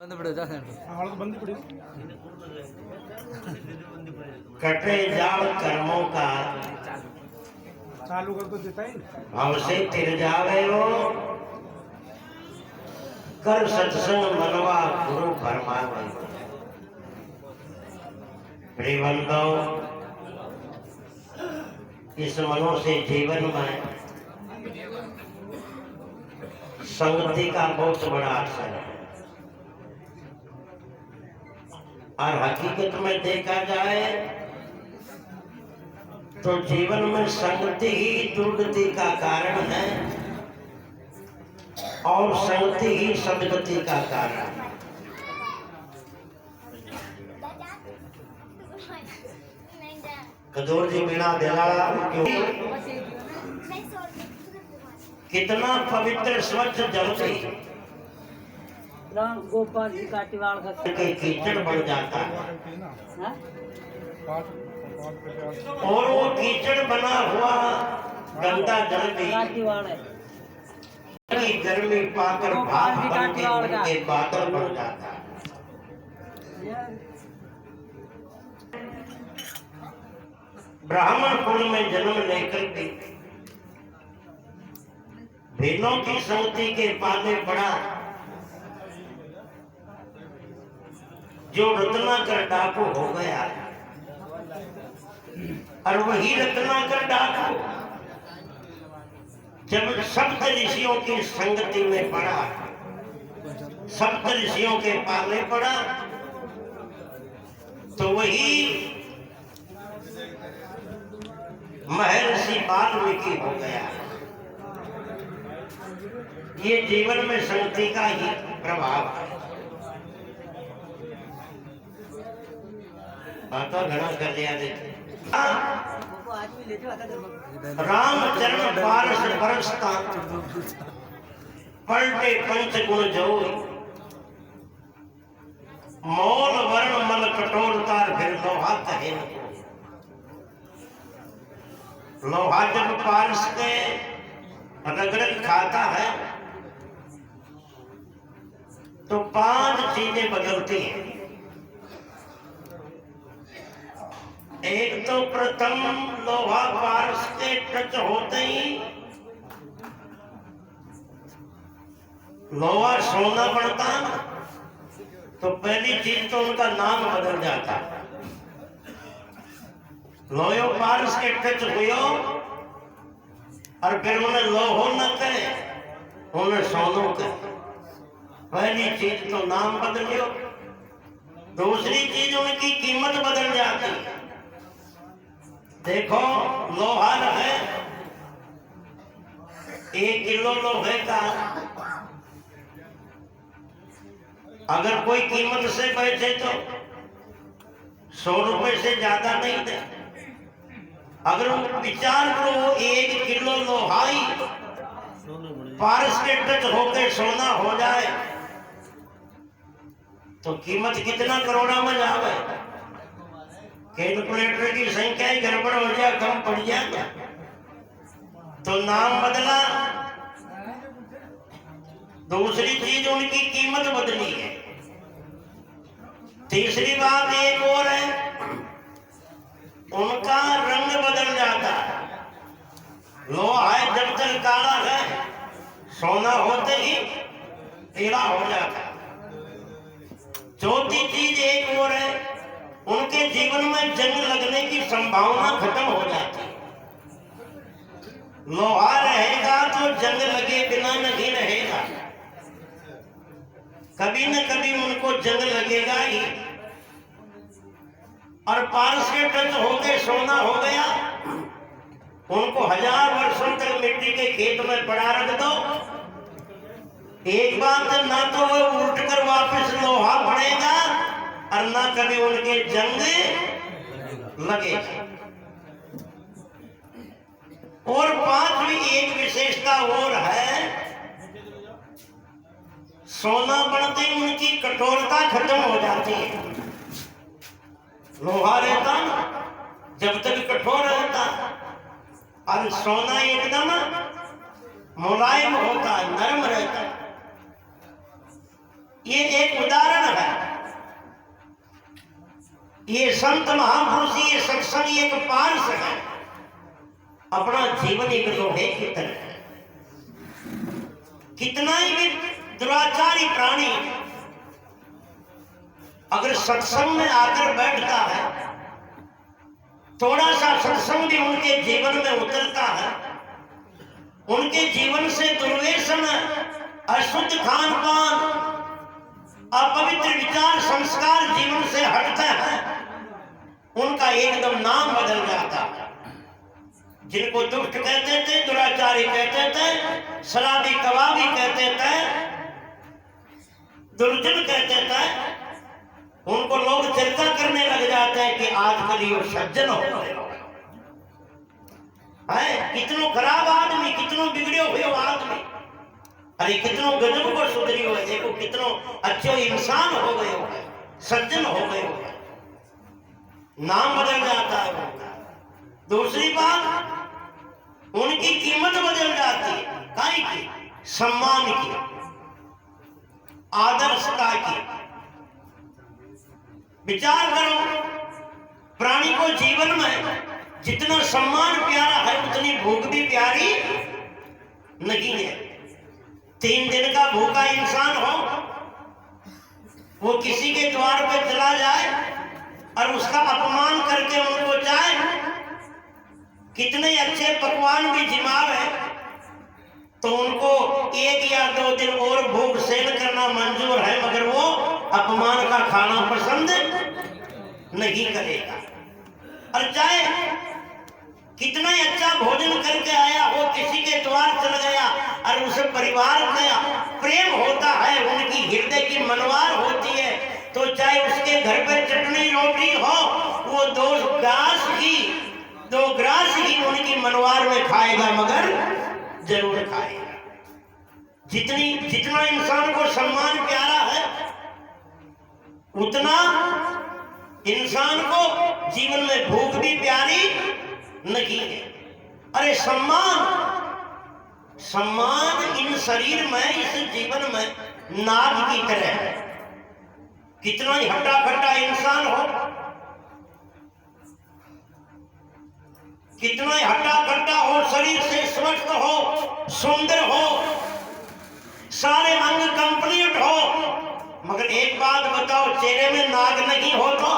बंद पड़े जा बंद पड़ी। कटे जाल कर्मों का चालू कर तो देता ही हमसे तिर जावे हो कर सत्संग मनवा गुरु फरमावे। प्रिय बंधो, इस मनुष्य जीवन में संगति का बहुत बड़ा असर है और हकीकत में देखा जाए तो जीवन में संगति ही दुर्गति का कारण है और संगति ही सदगति का कारण है। कदूर जी बिना दिला क्यों कितना पवित्र स्वच्छ जल से राम गोपाल जी काटीवाड़ का कीचड़ बन जाता है हाँ? और वो कीचड़ बना हुआ गंदा जल भी काटीवाड़ है की गर्मी पाकर भाप बन के उनके बादल बन जाता है। ब्राह्मण कुल में जन्म लेकर भी भेदों की संगति के पाले पड़ा, जो रत्नाकर डाकू हो गया और वही रत्नाकर डाकू जब सप्त ऋषियों की संगति में पड़ा, सप्त ऋषियों के पाले पड़ा, तो वही महर्षि वाल्मीकि हो गया। ये जीवन में संगति का ही प्रभाव है। बातों घना कर दिया देते रामचरण पारस बरसता पलटे पंच गुण जो मौल वर्ण मन कठोरता फिर लोहा कहे न कोई। लोहा जब पारस के रगड़ खाता है तो 5 चीजें बदलती हैं। एक तो प्रथम लोहा पारस के टच होते ही लोहा सोना बनता है, तो पहली चीज तो उनका नाम बदल जाता है। लोहो पारस के टच हुयो और फिर उन्हें लोहो न कहे, उन्हें सोनो कहे। पहली चीज तो नाम बदलियो, दूसरी चीज उनकी कीमत बदल जाती है। देखो लोहा है 1 किलो लोहे का, अगर कोई कीमत से बैठे तो 100 रुपए से ज्यादा नहीं दे। अगर वो विचार करो 1 किलो लोहाई पारस के टच होकर सोना हो जाए तो कीमत कितना करोड़ा में जावे। कैलकुलेटर की संख्या ही गड़बड़ हो जाए, कम पड़ जाए तो नाम बदला, दूसरी चीज उनकी कीमत बदली है। तीसरी बात एक और है, उनका रंग बदल जाता है। लोहा है जब तक काला है, सोना होते ही पीला हो जाता है। चौथी चीज एक और है, उनके जीवन में जंग लगने की संभावना खत्म हो जाती है। लोहा रहेगा तो जंग लगे बिना नहीं रहेगा, कभी न कभी उनको जंग लगेगा ही। और पारस के टच होके सोना हो गया, उनको 1000 वर्षों तक मिट्टी के खेत में पड़ा रख दो, एक बात ना तो वो उल्ट कर वापस लोहा पड़ेगा और ना कभी उनके जंग लगेगा। और 5वीं एक विशेषता और है, सोना बनते ही उनकी कठोरता खत्म हो जाती है। लोहा रहता जब तक कठोर रहता और सोना एकदम मुलायम होता, नरम रहता। ये एक उदाहरण है। ये संत महापुरुष, ये सत्संग एक पार्श है, अपना जीवन एक लोहे की तरह है। कितना ही भी दुराचारी प्राणी अगर सत्संग में आकर बैठता है, थोड़ा सा सत्संग भी उनके जीवन में उतरता है, उनके जीवन से दुर्व्यसन, अशुद्ध खान पान, अपवित्र विचार संस्कार जीवन से हटते हैं, उनका एकदम नाम बदल जाता है। जिनको दुष्ट कहते थे, दुराचारी कहते थे, शराबी कबाबी कहते थे, दुर्जन कहते थे, उनको लोग चर्चा करने लग जाते हैं कि आजकल ये सज्जन हो गए हैं। कितनो खराब आदमी, कितनो बिगड़े हुए आदमी, अरे कितनो गजब को सुधरी हुए, देखो कितनो अच्छो इंसान हो गए हो, सज्जन हो गए हो, नाम बदल जाता है उनका। दूसरी बात, उनकी कीमत बदल जाती है, काहे की? सम्मान की, आदर्शता की। विचार करो, प्राणी को जीवन में जितना सम्मान प्यारा है, उतनी भूख भी प्यारी नहीं है। 3 दिन का भूखा इंसान हो, वो किसी के द्वार पे चला जाए और उसका अपमान करके उनको चाहे कितने अच्छे पकवान भी जिमाव है, तो उनको 1 या 2 दिन और भूख सहन करना मंजूर है, मगर वो अपमान का खाना पसंद नहीं करेगा। और चाहे कितना ही अच्छा भोजन करके आया हो, किसी के द्वार चल गया और उसे परिवार में प्रेम होता है, उनकी हृदय की मनवार होती है, तो चाहे उसके घर पे चटनी रोटी हो, वो 2 ग्रास ही उनकी मनवार में खाएगा, मगर जरूर खाएगा। जितना इंसान को सम्मान प्यारा है, उतना इंसान को जीवन में भूख भी प्यारी नहीं है। अरे सम्मान इन शरीर में, इस जीवन में नाग की तरह है। कितना ही हट्टा कट्टा इंसान हो, कितना ही हट्टा कट्टा हो, शरीर से स्वस्थ हो, सुंदर हो, सारे अंग कंप्लीट हो, मगर एक बात बताओ, चेहरे में नाग नहीं हो तो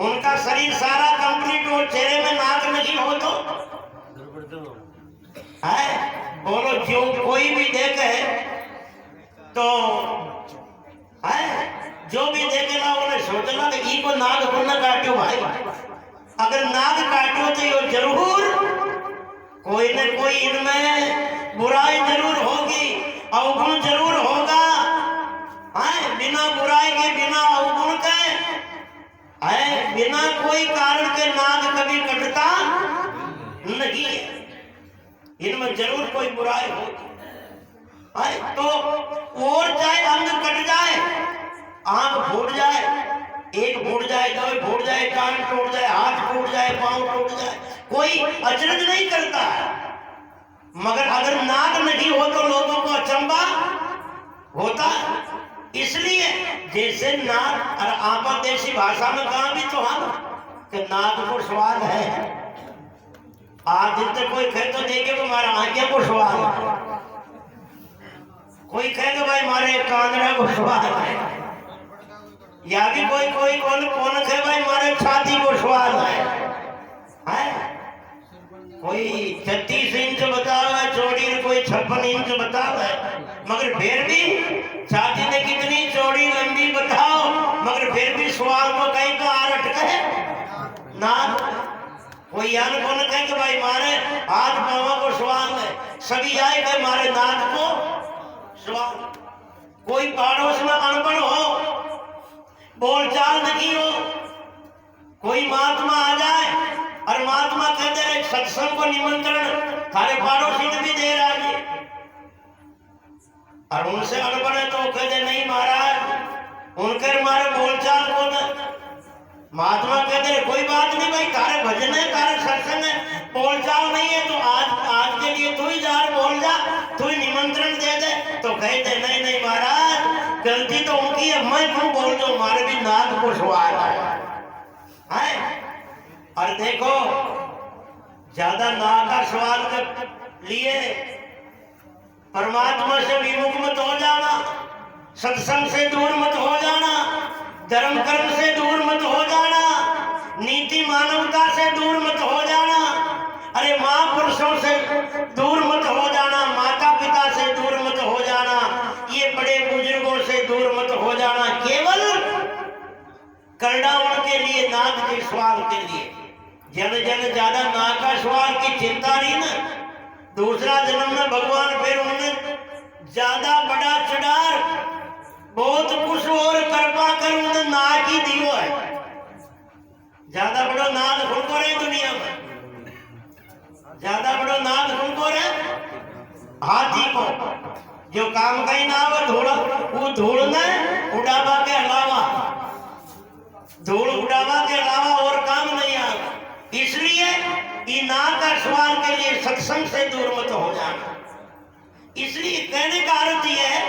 उनका शरीर सारा कंप्लीट हो, चेहरे में नाग नहीं हो तो है। बोलो, जो कोई भी देखे तो है, जो भी देखेगा उन्हें सोचना कि ई को नाग को न काटो भाई। अगर नाग काटो तो ये जरूर कोई न कोई इनमें बुराई जरूर होगी, अवगुण जरूर होगा। बिना बुराई के, बिना अवगुण के, बिना कोई कारण के नाग कभी कटता नहीं है, इनमें जरूर कोई बुराई होगी। तो और चाहे अंग कट जाए, आंख फूट जाए, एक फूट जाए, 2 फूट जाए, कान टूट जाए, हाथ फूट जाए, पांव टूट जाए, कोई अचरज नहीं करता है, मगर अगर नाग नहीं हो तो लोगों को अचंबा होता है। इसलिए जैसे नाग, और आपस देशी भाषा में कहा भी तो हम कि नाग को स्वाद है। आज दिन तक कोई कहे तो देखे वो हमारा आंखें को स्वाद है, कोई कहेगा भाई हमारे कांदरा को स्वाद है, या भी कोई कौन कहे भाई हमारे छाती को स्वाद है। कोई 36 इंच बताओ है चौड़ी, कोई 56 इंच बताओ है, मगर फिर भी छाती ने कितनी चौड़ी लंबी बताओ, मगर फिर भी स्वाद को कहीं तो आ अटके ना। कोई यान को न कहे कि भाई मारे हाथ पाँव को स्वाद है, सभी आए कि मारे नाक को स्वाद। कोई पड़ोस में अनपढ़ हो, बोलचाल नहीं हो, कोई महात्मा आ जाए और महात्मा कहते हैं सत्संग को निमंत्रण थारे पड़ोसी ने भी दे रहा है, और उनसे अनपढ़ है तो कहते नहीं महाराज उनके मारे बोलचाल को न। महात्मा कहते हैं कोई बात नहीं भाई, तारे भजन है, तारे सत्संग है, बोलचाल नहीं है तो आज के लिए तू ही जा बोल जा, तू ही निमंत्रण दे दे। तो कहते नहीं गलती तो उनकी है, मैं क्यों बोल दूं, हमारे भी नाक को सवाल है। और देखो ज्यादा नाक का सवाल कर लिए परमात्मा से विमुख मत हो जाना, सत्संग से दूर मत हो जाना, धर्म कर्म से दूर मत हो जाना, नीति मानवता से दूर मत हो जाना, अरे महापुरुषों से दूर मत हो जाना, माता पिता से दूर मत हो जाना, ये बड़े बुजुर्गों से दूर मत हो जाना, केवल करडावन के लिए, नाक के सवाल के लिए। जन जन ज्यादा नाक का सवाल की चिंता नहीं ना, दूसरा जन्म में भगवान फिर उन्हें ज्यादा बड़ा चढ़ार बहुत कुछ और कृपा कर उन्हें नाक ही दियो है। ज्यादा बड़ो नाक खुलको रहे दुनिया में, ज्यादा बड़ो नाक खुलको रहे हाथी को, जो काम का ही ना हो धूल, वो धूल में उड़ावा के अलावा, धूल उड़ावा के अलावा और काम नहीं आएगा। इसलिए नाक का सवाल के लिए सत्संग से दूर मत हो जाना। इसलिए कहने का अर्थ यह है,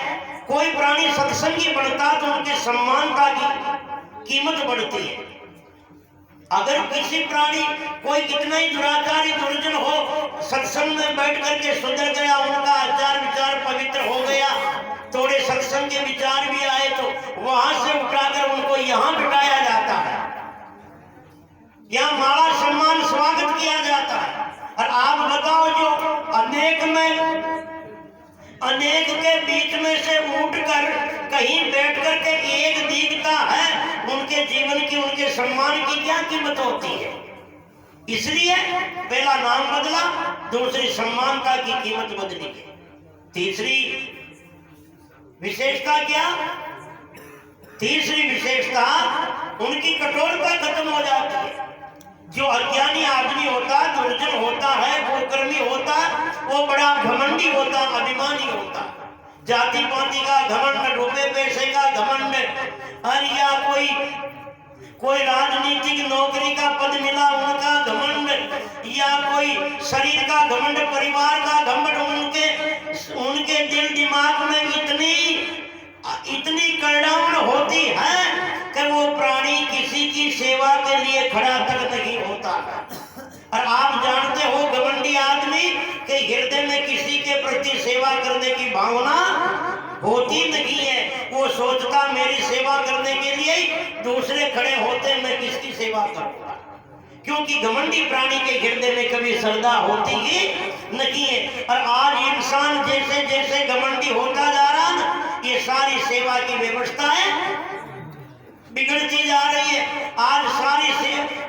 कोई प्राणी सत्संगी बनता तो उनके सम्मानता की कीमत बढ़ती है। अगर किसी प्राणी कोई कितना ही दुराचारी दुर्जन हो, सत्संग में बैठ करके सुधर गया, उनका आचार विचार पवित्र हो गया, थोड़े सत्संग के विचार भी आए तो वहां से उठाकर उनको यहाँ बिठाया जाता है, यहाँ माला सम्मान स्वागत किया जाता है। और आप बताओ, जो अनेक के बीच में से उठकर कहीं बैठ करके एक दिखता है, उनके जीवन की, उनके सम्मान की क्या कीमत होती है। इसलिए पहला नाम बदला, दूसरी सम्मानता की कीमत बदली, तीसरी विशेषता क्या, तीसरी विशेषता उनकी कठोरता खत्म हो जाती है। जो अज्ञानी आदमी होता, दुर्जन होता है, कुकर्मी होता, वो बड़ा घमंडी होता, अभिमानी होता, जाति पाति का घमंड, रुपए पैसे का घमंड, और या कोई राजनीतिक नौकरी का पद मिला उनका घमंड, या कोई शरीर का घमंड, परिवार का घमंड, उनके दिल दिमाग में इतनी करड़ावन होती है कि वो प्राणी किसी की सेवा के लिए खड़ा तक नहीं होता। और आप जानते हो घमंडी आदमी के हृदय में किसी के प्रति सेवा करने की भावना होती नहीं है। वो सोचता मेरी सेवा करने के लिए दूसरे खड़े होते, मैं किसकी सेवा करूंगा, क्योंकि घमंडी प्राणी के हृदय में कभी श्रद्धा होती ही नहीं है। और आज इंसान जैसे जैसे घमंडी होता जा रहा ना, ये सारी सेवा की व्यवस्थाएं बिगड़ती जा रही है। आज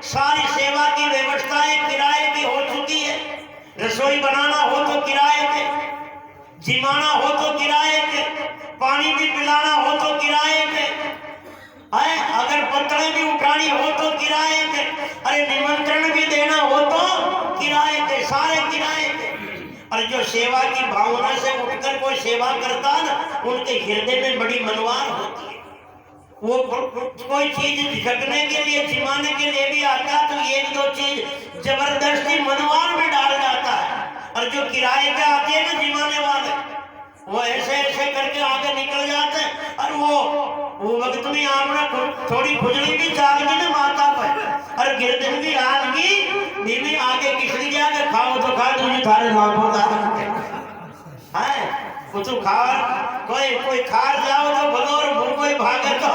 सारी सेवा की व्यवस्थाएं किराए की हो चुकी है। रसोई बनाना हो तो किराए पे, जिमाना हो तो किराए पे, पानी भी पिलाना हो तो किराए पे, अगर पत्रे भी उठानी हो तो किराए पे, अरे निमंत्रण भी देना हो तो किराए पे, सारे किराए पे। और जो सेवा की भावना से उठकर कोई सेवा करता ना, उनके हृदय में बड़ी मनवार होती है। वो कोई चीज झटकने के लिए, जिमाने के लिए भी आता तो एक दो चीज जबरदस्ती मनवार में डाल जाता है। और जो किराए पे आते हैं ना जिमाने वाले, वो ऐसे ऐसे करके आगे निकल जाते हैं। और वो वक्त में आपने थोड़ी खुजली भी जागती ना माता पर, और गिरदन भी आलगी बीवी आगे किसली जाके खाओ तो खा, तुझे थारे लाभों है कुछ खा, कोई खा जाओ तो बोलो, और कोई भागे तो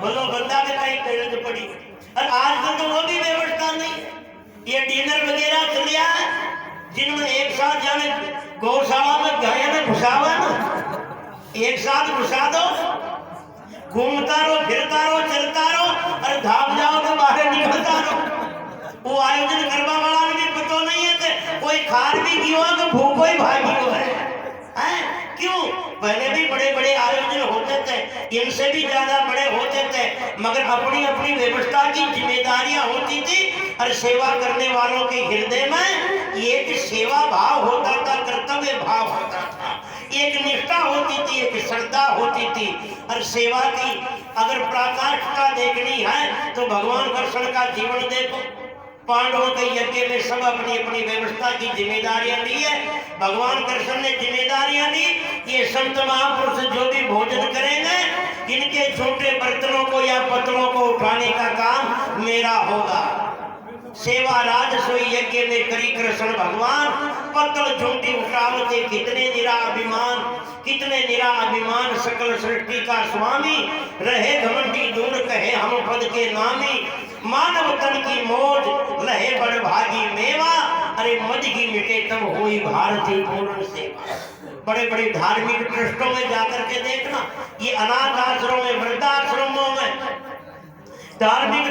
बोलो बंदा के कहीं करने पड़ी। और आजकल तो वो भी व्यवस्था नहीं, ये डिनर वगैरह चलिया है, जिनमें एक साथ जाने गौशाला में गाय में घुसावा ना, एक साथ घुसा दो, घूमता रहो, फिरता रहो, चलता रहो, और धाम जाओ तो बाहर निकलता रहो। वो आयोजन करवा वाला भी पता नहीं है कि कोई खार भी क्यों है तो भूखो ही भागी हो है। क्यों? पहले भी बड़े बड़े आयोजन होते थे, इनसे भी ज्यादा बड़े होते थे, मगर अपनी अपनी व्यवस्था की जिम्मेदारियां होती थी। और सेवा करने वालों के हृदय में एक सेवा भाव होता था, कर्तव्य भाव होता था, एक निष्ठा होती थी, एक श्रद्धा होती थी। और सेवा की अगर पराकाष्ठा देखनी है तो भगवान कृष्ण का जीवन देखो। पांडवों के यज्ञ में सब अपनी अपनी व्यवस्था की जिम्मेदारियां ली है। भगवान कृष्ण ने जिम्मेदारियां ली, ये संत महापुरुष जो भी भोजन करेंगे इनके छोटे बर्तनों को या पत्तलों को उठाने का काम मेरा होगा। सेवा राजसोई यज्ञ में करी कृष्ण भगवान, पत्तल झूठी उठावते कितने निराभिमान, कितने निराभिमान सकल सृष्टि का स्वामी, रहे घमंडी दूर कहे हम पद के नामी, मानव तन की मौज लहे बड़ भागी मेवा, अरे मद की मिटे तब हुई भारती पूर्ण सेवा। बड़े बड़े धार्मिक ट्रस्टों में जाकर के देखना, ये अनाथ आश्रमों में, वृद्धाश्रमों में, धार्मिक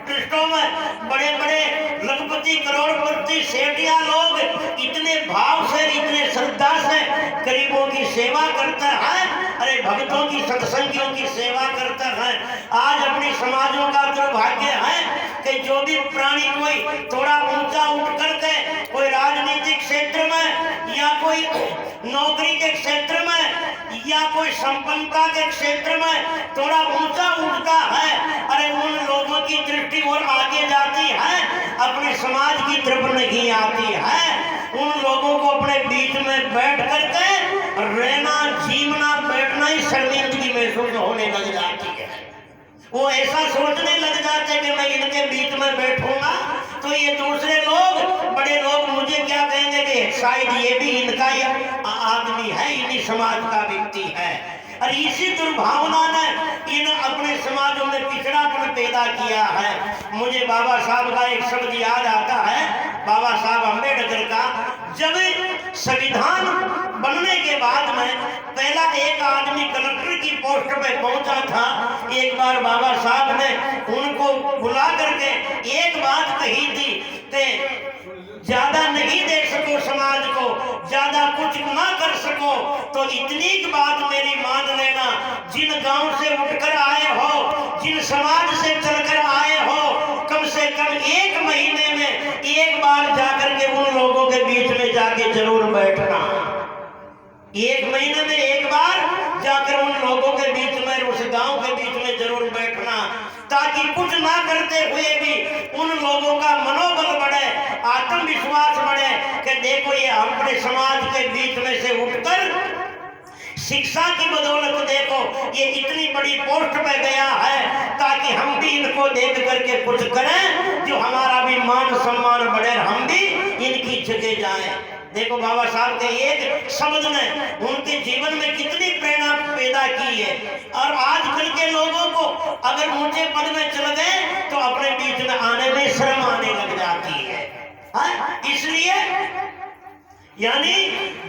ट्रस्टों में बड़े बड़े लखपति करोड़पति सेठिया लोग इतने भाव से, इतने श्रद्धा से गरीबों की सेवा करता है, अरे भक्तों की, सत्संगियों की सेवा करता है। आज अपने समाजों का दुर्भाग्य है कि जो भी प्राणी कोई थोड़ा ऊंचा उठ करके कोई राजनीतिक क्षेत्र में या कोई नौकरी के क्षेत्र में या कोई संपन्नता के क्षेत्र में थोड़ा ऊंचा उठता है, अरे उन लोगों की दृष्टि और आगे जाती है, अपने समाज की तरफ नहीं आती है। उन लोगों को अपने बीच में बैठ करके रहना, जीवना, बैठना ही शर्मिंदगी महसूस होने लग जाती है। वो ऐसा सोचने लग जाते कि मैं इनके बीच में बैठूंगा तो ये दूसरे लोग, बड़े लोग मुझे क्या कहेंगे कि शायद ये भी इनका ही आदमी है, इन्हीं समाज का व्यक्ति है। और इसी दुर्भावना ने इन अपने समाजों में पिछड़ापन पैदा किया है। मुझे बाबा साहब का एक शब्द याद आता है, बाबा साहब अम्बेडकर का। जब संविधान बनने के बाद में पहला एक आदमी कलेक्टर की पोस्ट पे पहुंचा था, एक बार बाबा साहब ने उनको बुला करके एक बात कही थी कि ज्यादा नहीं दे सको समाज को, ज्यादा कुछ ना कर सको तो इतनी बात मेरी मान लेना, जिन गांव से उठकर आए हो, जिन समाज से चलकर आए हो, कम से कम एक महीने में एक बार जाकर के उन लोगों के बीच में जाके जरूर बैठना। एक महीने में एक बार जाकर उन लोगों के बीच में, उस गांव के बीच में जरूर बैठना, ताकि कुछ ना करते हुए भी उन लोगों का मनोबल बढ़े, आत्मविश्वास बढ़े कि देखो ये अपने समाज के बीच में से उठकर शिक्षा की बदौलत देखो ये इतनी बड़ी पोस्ट पे गया है, ताकि हम भी इनको देख करके कुछ करें, जो हमारा भी मान सम्मान बढ़े, हम भी इनकी जगह जाएं। देखो बाबा साहब के एक शब्द ने उनके जीवन में कितनी प्रेरणा पैदा की है। और आजकल के लोगों को अगर ऊंचे पद में चल गए तो अपने बीच में आने में शर्म आने लग जाती है। इसलिए यानी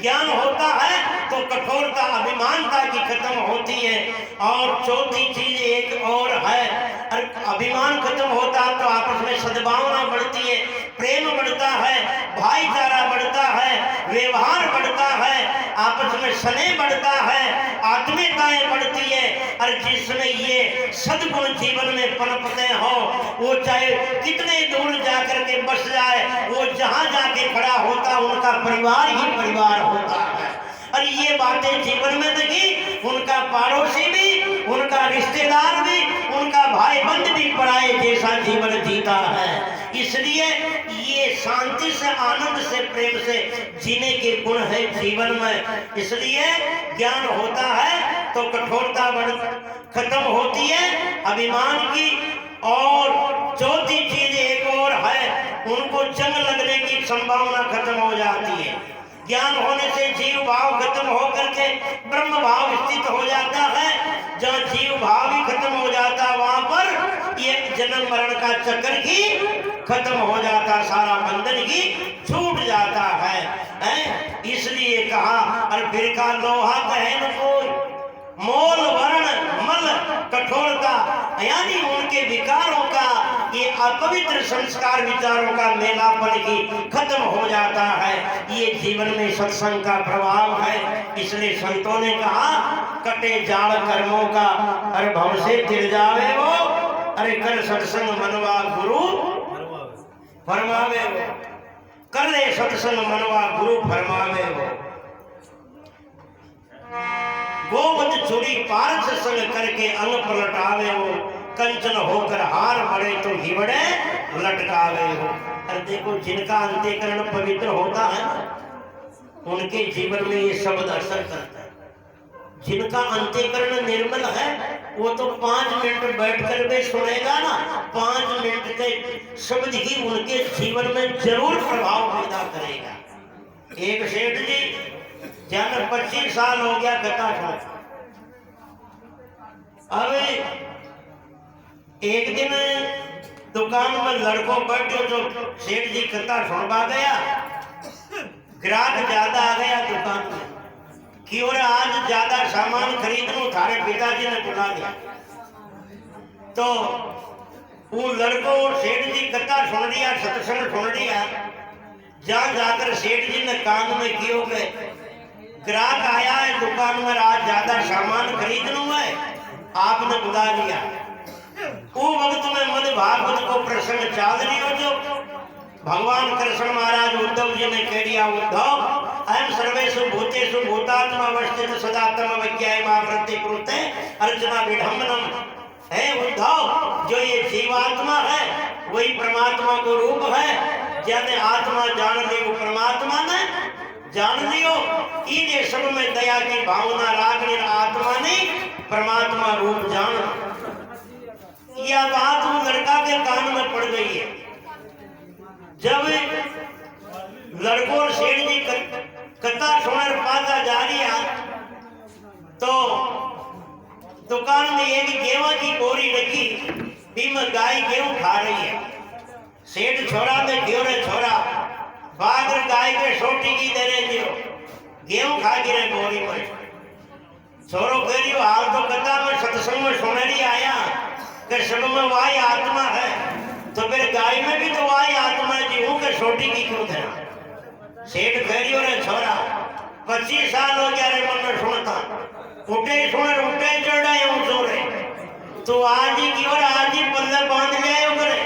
ज्ञान होता है तो कठोरता, अभिमानता की खत्म होती है। और चौथी चीज एक और है, अभिमान खत्म होता तो आपस में सद्भावना बढ़ती है, प्रेम बढ़ता है, भाईचारा बढ़ता है, व्यवहार बढ़ता है, आपस में स्नेह बढ़ता है, आत्मीयताएं बढ़ती है। और जिसमें ये सद्गुण जीवन में पनपते हो, वो चाहे कितने दूर जाकर के बस जाए, वो जहां जाके खड़ा होता उनका परिवार ही परिवार होता है। और ये बातें जीवन में नहीं, उनका पड़ोसी भी, उनका रिश्तेदार भी, उनका भाई बंद भी पराए जैसा जीवन जीता है। इसलिए ये शांति से, आनंद से, प्रेम से जीने के गुण है जीवन में। इसलिए ज्ञान होता है तो कठोरता खत्म होती है, अभिमान की। और चौथी चीज एक और है, उनको जंग लगने की संभावना खत्म हो जाती है। ज्ञान होने से जीव भाव खत्म होकर के ब्रह्म भाव स्थित हो जाता है। जहाँ जीव भाव ही खत्म हो जाता, वहां पर ये जन्म मरण का चक्र ही खत्म हो जाता, सारा बंधन ही छूट जाता है। इसलिए कहा, और फिर का लोहा कहे न कोई, मोल वर्ण मल कठोरता, यानी उनके विकारों का, ये अपवित्र संस्कार विचारों का मेलापन ही खत्म हो जाता है। ये जीवन में सत्संग का प्रभाव है। इसलिए संतों ने कहा, कटे जाल कर्मों का, अरे भव से तिर जावे वो, अरे कर सत्संग मनवा गुरु फरमावे वो, कर ले सत्संग मनवा गुरु फरमावे वो। गोवध छुरी पारस संग करके अंग पलटावे हो, कंचन होकर हार मरे तो हिवड़े लटकावे हो। और देखो जिनका अंतःकरण पवित्र होता है उनके जीवन में ये शब्द असर करता है। जिनका अंतःकरण निर्मल है वो तो 5 मिनट बैठ कर के सुनेगा ना, 5 मिनट के शब्द ही उनके जीवन में जरूर प्रभाव पैदा करेगा। एक सेठ जी जन 25 साल हो गया कथा सुन। अब एक दिन दुकान में लड़कों बैठो जो सेठ जी कथा सुनवा गया, ग्राहक ज्यादा आ गया दुकान में कि और आज ज्यादा सामान खरीदूं, थारे पिताजी ने बुला लिया। तो वो लड़कों सेठ जी कथा सुन लिया, सत्संग सुन लिया, जहां जाकर सेठ जी ने कान में कियो गए ग्राहक आया है दुकान में, आज ज्यादा सामान खरीदना है, आपने बुला लिया। वो वक्त में मध्य भागवत को प्रसंग चाल लियो जो भगवान कृष्ण महाराज उद्धव जी ने कह दिया, उद्धव अहम सर्वेषु भूतेषु भूतात्मा अवस्थित सदात्म विज्ञायमावृत्ति कृते अर्चना विडम्बनम। है उद्धव, जो ये जीवात्मा है वही परमात्मा को रूप है, जिन्हें आत्मा जान ली वो परमात्मा ने जान लियो। ये सब में दया की भावना रागनी आत्मा ने परमात्मा रूप जान। यह बात वो लड़का के कान में पड़ गई है। जब लड़कों और सेठ जी कथा सुनर पाता जा रहा तो दुकान में एक गेहूं की बोरी रखी, बीम गाय गेहूं खा रही है। सेठ छोरा में घेरे छोरा बागर गाय के सोटी की दे रहे दियो, गेहूं खा गिरे बोरी में। छोरो कह रही हाल तो कथा में सत्संग में सुनरी आया कि सब में वाही आत्मा है, तो फिर गाय में भी तो वाही आत्मा जी हूं कि छोटी की क्यों देना। सेठ कह रही हो छोरा 25 साल हो गया रे मन में सुनता, उठे सुन उठे चढ़ाए जोरे, तो आज ही की और आज ही पल्ले बांध जाए करे।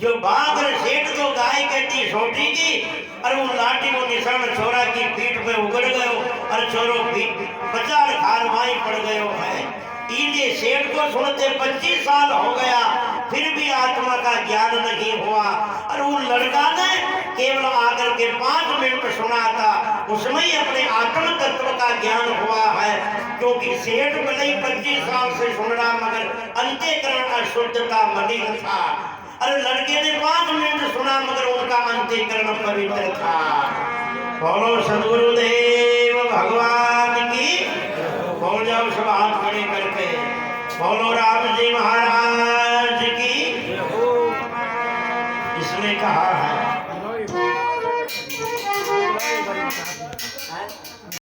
जो भाग सेठ तो गाय कहती छोटी की, और वो लाठी को निशान छोरा की पीठ पे उगड़ गयो और छोरो बचार खार माई पड़ गयो है। इन्हें सेठ को सुनते 25 साल हो गया, फिर भी आत्मा का ज्ञान नहीं हुआ। और वो लड़का ने केवल आकर के 5 मिनट सुना था, उसमें ही अपने आत्म तत्व का ज्ञान हुआ है। क्योंकि सेठ भले ही 25 साल से सुन रहा, मगर अंतःकरण अशुद्धता मलिन था। और लड़के ने 5 मिनट सुना, मगर उनका अंतःकरण पवित्र था। बोलो सद्गुरुदेव भगवान की, बोल जाओ सब हाथ खड़े करके, बोलो राम जी महाराज की। इसने कहा